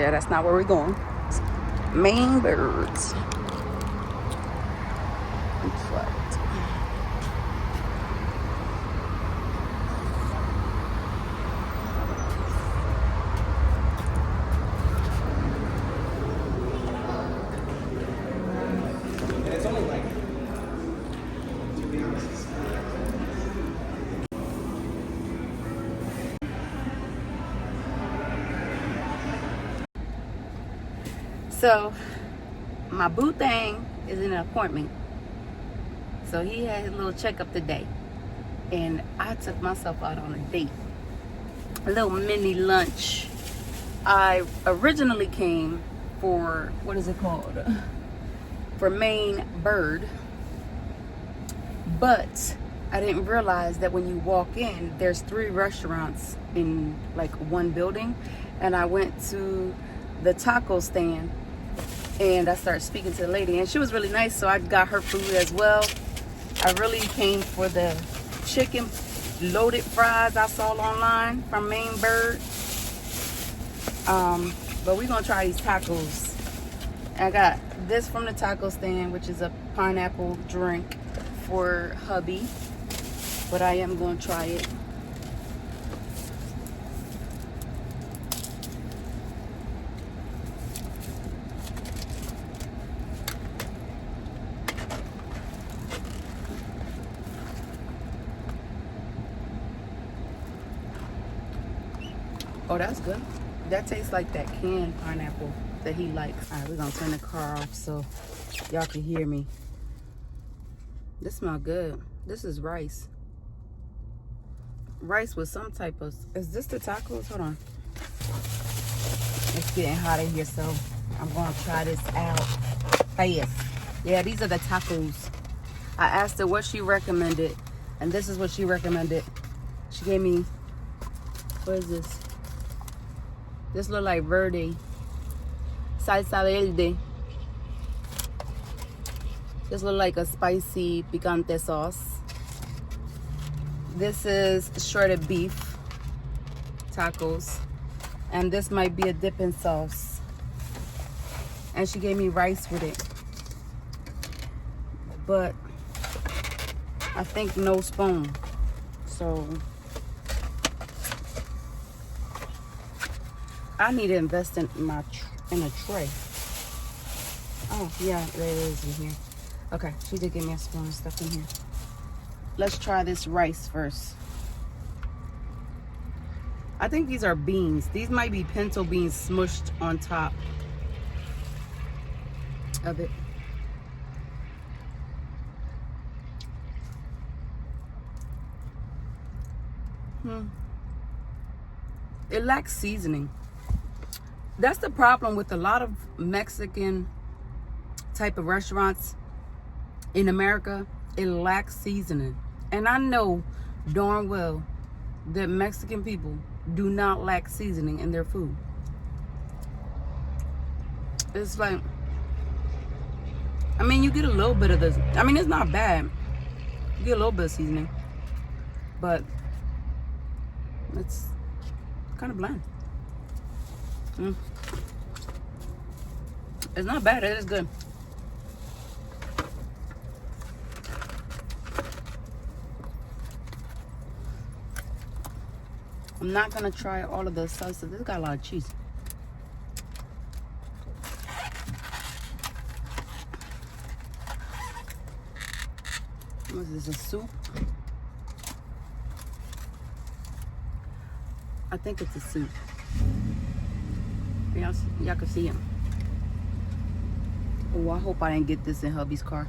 Yeah, that's not where we're going. Main birds. So my boo thing is in an appointment. So he had his little checkup today. And I took myself out on a date. A little mini lunch. I originally came for, what is it called? For Main Bird. But I didn't realize that when you walk in, there's 3 restaurants in like one building. And I went to the taco stand and I started speaking to the lady, and she was really nice, so I got her food as well. I really came for the chicken loaded fries I saw online from Main Bird. But we're gonna try these tacos. I got this from the taco stand, which is a pineapple drink for hubby, but I am gonna try it. Oh, that's good. That tastes like that canned pineapple that he likes. All right, we're gonna turn the car off so y'all can hear me. This smells good. This is rice. Rice with some type of, is this the tacos? Hold on. It's getting hot in here, so I'm gonna try this out fast. Yeah, these are the tacos. I asked her what she recommended, and this is what she recommended. She gave me, what is this? This look like verde. Salsa verde. This look like a spicy picante sauce. This is shredded beef tacos. And this might be a dipping sauce. And she gave me rice with it. But I think no spoon. So I need to invest in in a tray. Oh yeah, there it is in here. Okay, she did give me a spoon and stuff in here. Let's try this rice first. I think these are beans. These might be pinto beans smushed on top of it. It lacks seasoning. That's the problem with a lot of Mexican type of restaurants in America. It lacks seasoning. And I know darn well that Mexican people do not lack seasoning in their food. It's like, I mean, you get a little bit of this. I mean, it's not bad. You get a little bit of seasoning. But it's kind of bland. It's not bad. It is good. I'm not gonna try all of the salsa. This got a lot of cheese. What is this, a soup? I think it's a soup. Y'all can see him. Oh, I hope I didn't get this in hubby's car.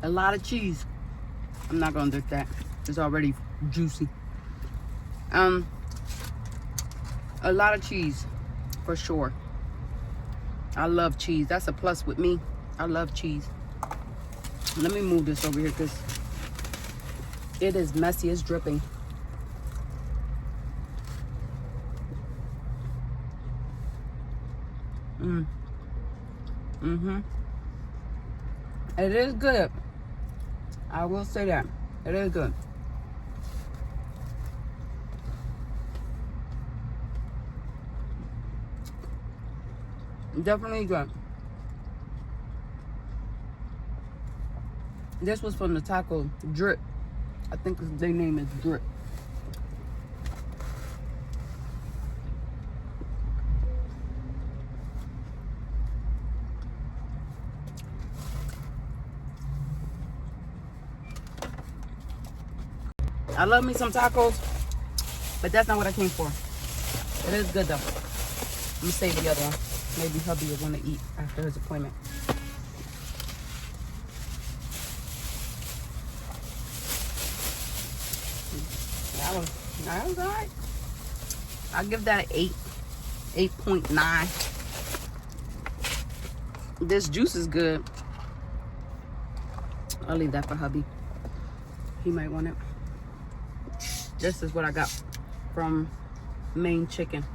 A lot of cheese. I'm not gonna drink that. It's already juicy. A lot of cheese, for sure. I love cheese. That's a plus with me. I love cheese. Let me move this over here because it is messy. It's dripping. It is good. I will say that. It is good. Definitely good. This was from the taco Drip. I think their name is Drip. I love me some tacos, but that's not what I came for. It is good though. I'm gonna save the other one. Maybe hubby will want to eat after his appointment. That was all right. I'll give that an 8, 8.9. This juice is good. I'll leave that for hubby. He might want it. This is what I got from Maine Chicken.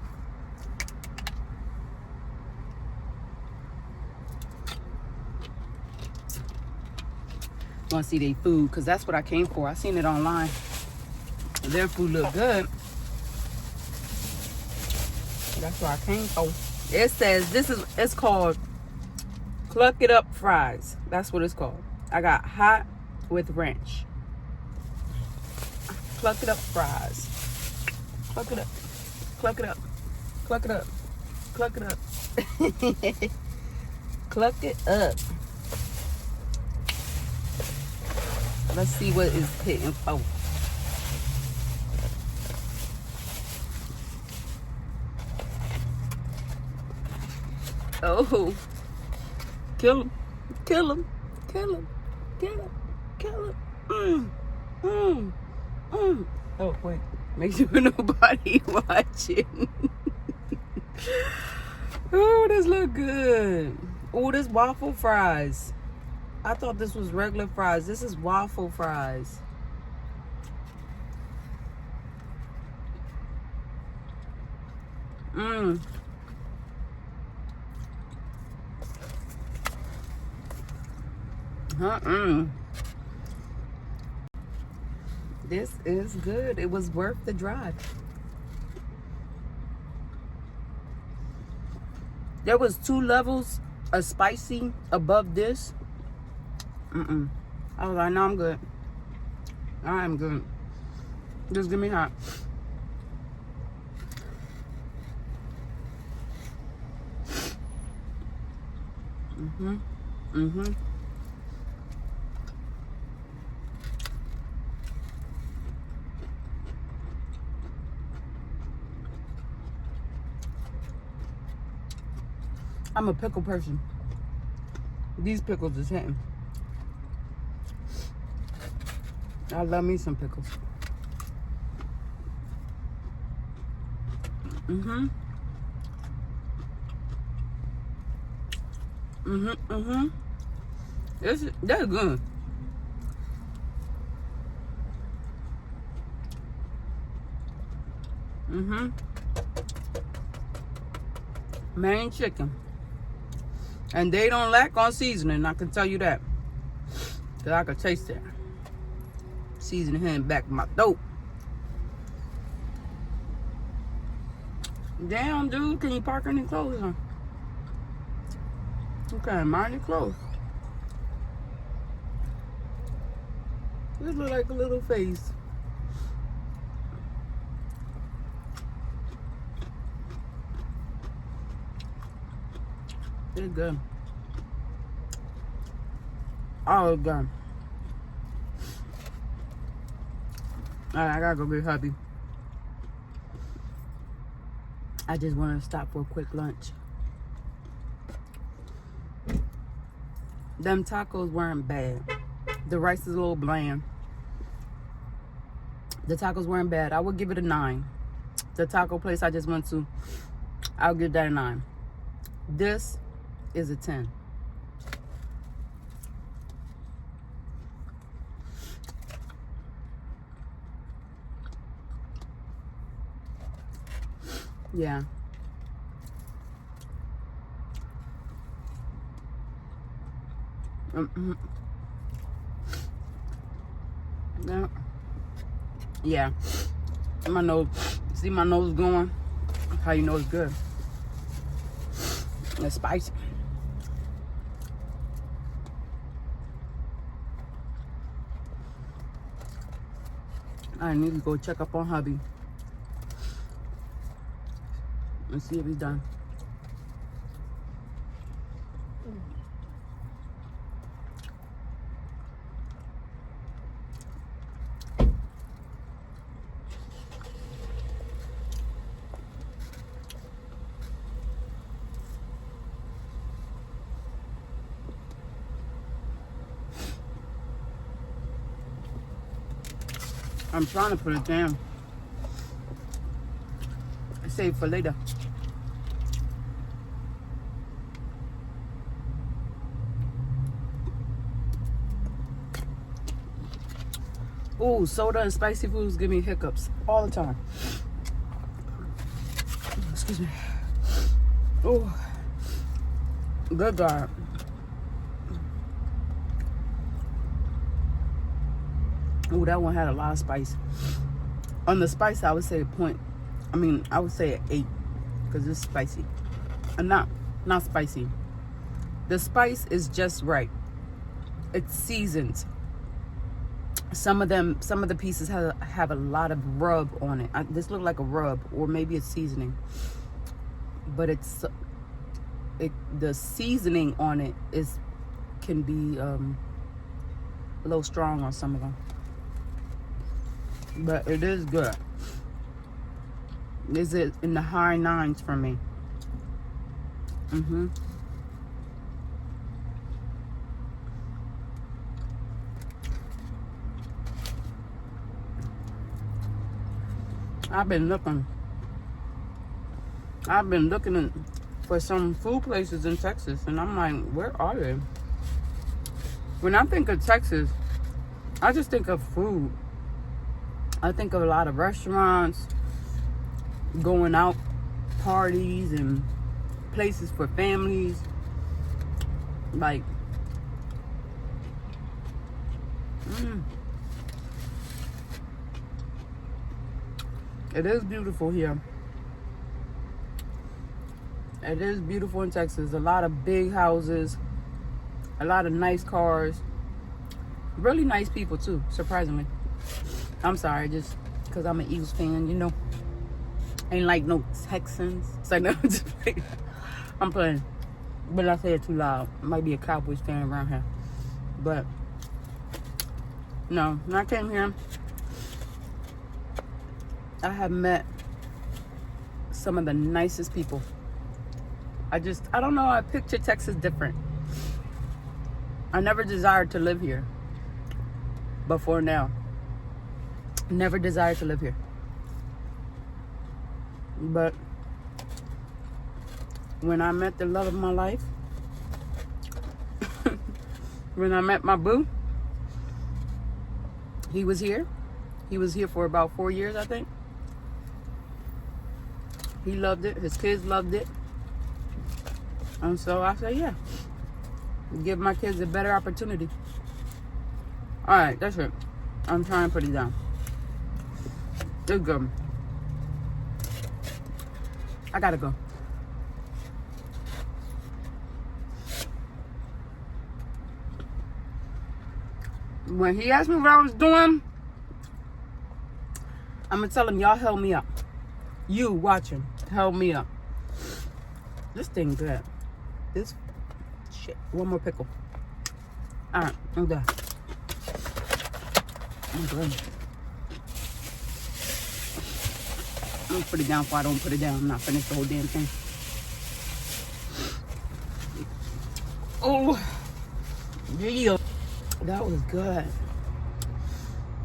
Want to see their food, because that's what I came for. I seen it online. Their food look good. That's what I came for. It says it's called Cluck It Up Fries. That's what it's called. I got hot with ranch. Cluck it up fries. Cluck it up. Cluck it up. Cluck it up. Cluck it up. Cluck it up. Let's see what is hitting. Oh. Oh. Kill him. Kill him. Kill him. Kill him. Kill him. Oh, wait. Make sure nobody watching. Oh, this look good. Oh, this waffle fries. I thought this was regular fries. This is waffle fries. Mmm. This is good. It was worth the drive. There was 2 levels of spicy above this. I was like, no, I'm good. I'm good. Just give me hot. I'm a pickle person. These pickles is hitting. I love me some pickles. That's good. Maine Chicken. And they don't lack on seasoning, I can tell you that. Cause I can taste it. Seasoning here in the back of my throat. Damn, dude, can you park any clothes on? Okay, mind your clothes. This look like a little face. It's good. Oh, it's good. Alright, I gotta go get hubby. I just want to stop for a quick lunch. Them tacos weren't bad. The rice is a little bland. The tacos weren't bad. I would give it a 9. The taco place I just went to, I'll give that a 9. This is a 10. Yeah. Yeah. Yeah. My nose. See my nose going? How you know it's good? It's spicy. I need to go check up on hubby and see if he's done. I'm trying to put it down. Save for later. Ooh, soda and spicy foods give me hiccups all the time. Excuse me. Ooh, good God. Ooh, that one had a lot of spice. On the spice, I would say a point. I would say an 8 because it's spicy. Not spicy. The spice is just right. It's seasoned. Some of the pieces have a lot of rub on it. This looked like a rub, or maybe it's seasoning. But the seasoning on it can be a little strong on some of them. But it is good. Is it in the high 9s for me? I've been looking for some food places in Texas, and I'm like, where are they? When I think of Texas, I just think of food. I think of a lot of restaurants, going out, parties, and places for families. Like, it is beautiful here. It is beautiful in Texas. A lot of big houses, a lot of nice cars, really nice people too, surprisingly. I'm sorry, just because I'm an Eagles fan, you know. Ain't like no Texans. It's like, no, I'm playing. But I say it too loud. Might be a Cowboys fan around here. But, no, when I came here, I have met some of the nicest people. I don't know, I picture Texas different. I never desired to live here before now. Never desired to live here. But when I met the love of my life, when I met my boo, he was here. He was here for about 4 years, I think. He loved it. His kids loved it. And so I said, yeah, give my kids a better opportunity. All right, that's it. I'm trying to put it down. It's good. I gotta go. When he asked me what I was doing, I'm gonna tell him, y'all held me up. You watching held me up. This thing good. This shit. One more pickle. All right, I'm done. I'm good. I'm gonna put it down before I don't put it down. I'm not finished the whole damn thing. Oh, yeah. That was good.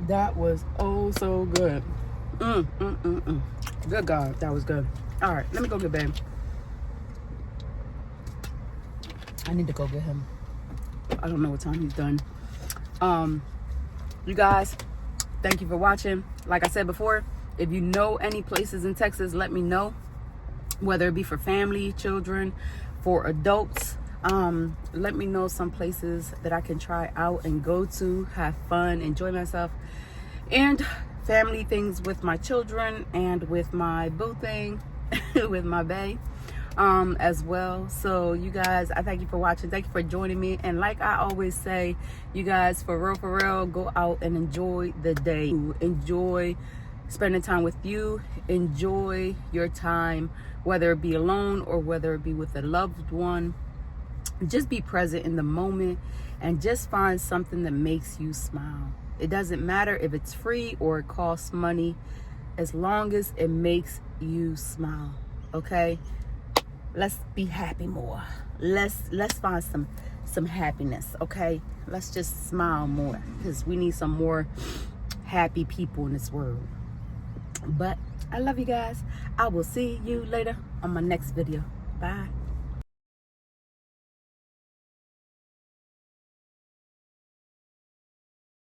That was oh so good. Good God, that was good. All right, let me go get babe. I need to go get him. I don't know what time he's done. You guys, thank you for watching. Like I said before, if you know any places in Texas, let me know. Whether it be for family, children, for adults. Let me know some places that I can try out and go to, have fun, enjoy myself. and family things with my children and with my boo thing with my bae as well. So you guys, I thank you for watching. Thank you for joining me. And like I always say, you guys, for real, go out and enjoy the day. Enjoy spending time with you. Enjoy your time, whether it be alone or whether it be with a loved one. Just be present in the moment and just find something that makes you smile. It doesn't matter if it's free or it costs money, as long as it makes you smile. Okay, let's be happy more. Let's find some happiness. Okay, let's just smile more, because we need some more happy people in this world. But I love you guys. I will see you later on my next video. Bye.